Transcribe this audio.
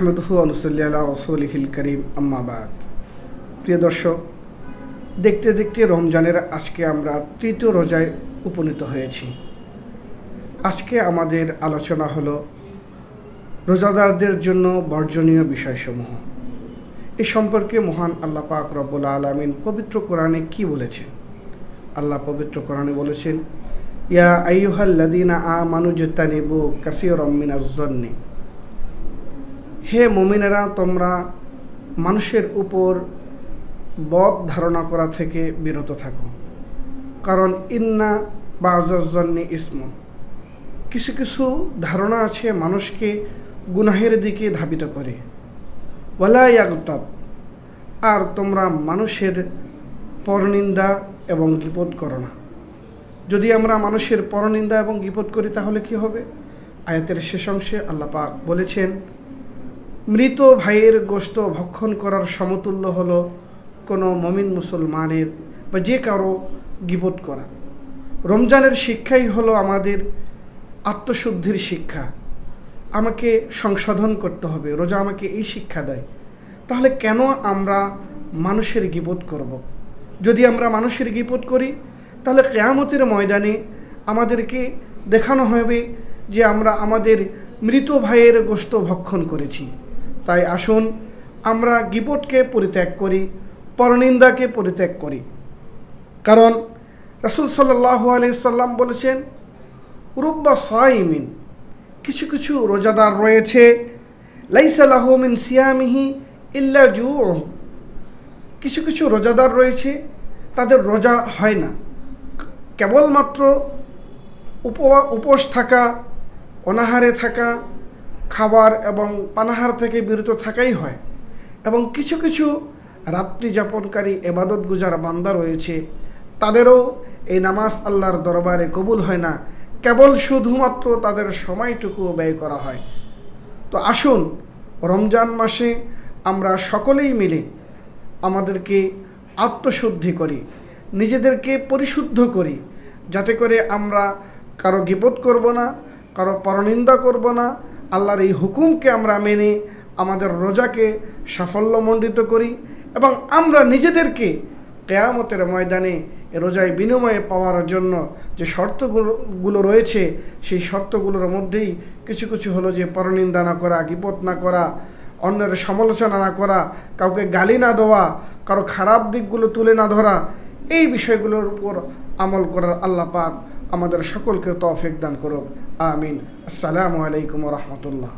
নাহমাদুহু ওয়া নুসাল্লি আলা রাসূলিহিল কারীম আম্মা বাদ। প্রিয় দর্শক, দেখতে দেখতে রমজানের আজকে আমরা তৃতীয় রোজায় উপনীত হয়েছি। আজকে আমাদের আলোচনা হলো রোজাদারদের জন্য বর্জনীয় বিষয়সমূহ। এ সম্পর্কে মহান আল্লাহ পাক রব্বুল আলামিন পবিত্র কোরআনে কি বলেছেন? আল্লাহ পবিত্র কোরআনে বলেছেন, ইয়া আইয়ুহাল্লাযীনা আমানু জতানিবু কাসীরাম মিনাজ-যন্নি, হে মুমিনেরা, তোমরা মানুষের উপর বদ ধারণা করা থেকে বিরত থাকো, কারণ ইন্না বা'যাজ-যন্নি ইসমুন, কিছু কিছু ধারণা আছে মানুষকে গুনাহের দিকে ধাবিত করে। ওয়ালা ইয়াগতাব, আর তোমরা মানুষের পরনিন্দা এবং গীবত করো না। যদি আমরা মানুষের পরনিন্দা এবং গীবত করি তাহলে কি হবে? আয়াতের শেষ অংশে আল্লাহ পাক বলেছেন, মৃত ভাইয়ের গোশত ভক্ষণ করার সমতুল্য হলো কোনো মুমিন মুসলমানের বা যে কারো গীবত করা। রমজানের শিক্ষাই হলো আমাদের আত্মশুদ্ধির শিক্ষা। আমাকে সংশোধন করতে হবে, রোজা আমাকে এই শিক্ষা দেয়। তাহলে কেন আমরা মানুষের গীবত করব? যদি আমরা মানুষের গীবত করি তাহলে কিয়ামতের ময়দানে আমাদেরকে দেখানো হবে যে আমরা আমাদের মৃত ভাইয়ের গোশত ভক্ষণ করেছি। তাই আসুন আমরা গীবতকে পরিত্যাগ করি, পরনিন্দাকে পরিত্যাগ করি। কারণ রাসূল সাল্লাল্লাহু আলাইহি সাল্লাম বলেছেন, রুব্বা সাইমিন, কিছু কিছু রোজাদার রয়েছে, লাইসা লাহু মিন সিয়ামিহি ইল্লা জুউ, কিছু কিছু রোজাদার রয়েছে তাদের রোজা হয় না, কেবলমাত্র উপোস থাকা, অনাহারে থাকা, খাবার এবং পানাহার থেকে বিরত থাকাই হয়। এবং কিছু কিছু রাত্রি যাপনকারী ইবাদত গুজার বান্দা রয়েছে, তাদেরও এই নামাজ আল্লাহর দরবারে কবুল হয় না, কেবল শুধুমাত্র তাদের সময়টুকু ব্যয় করা হয়। তো আসুন রমজান মাসে আমরা সকলেই মিলে আমাদেরকে আত্মশুদ্ধি করি, নিজেদেরকে পরিশুদ্ধ করি, যাতে করে আমরা কারো গীবত করব না, কারো পরনিন্দা করব না, আল্লাহর এই হুকুমকে আমরা মেনে আমাদের রোজাকে সাফল্যমণ্ডিত করি এবং আমরা নিজেদেরকে কিয়ামতের ময়দানে রোজায় বিনিময়ে পাওয়ার জন্য যে শর্তগুলো রয়েছে সেই শর্তগুলোর মধ্যেই কিছু কিছু হলো যে পরনিন্দা না করা, গীবত না করা, অন্যের সমালোচনা না করা, কাউকে গালি না দেওয়া, কারো খারাপ দিকগুলো তুলে না ধরা, এই বিষয়গুলোর উপর আমল করার আল্লাহ পাক আমাদের সকলকে তৌফিক দান করুক। আমিন। আসসালামু আলাইকুম ওয়া রাহমাতুল্লাহ।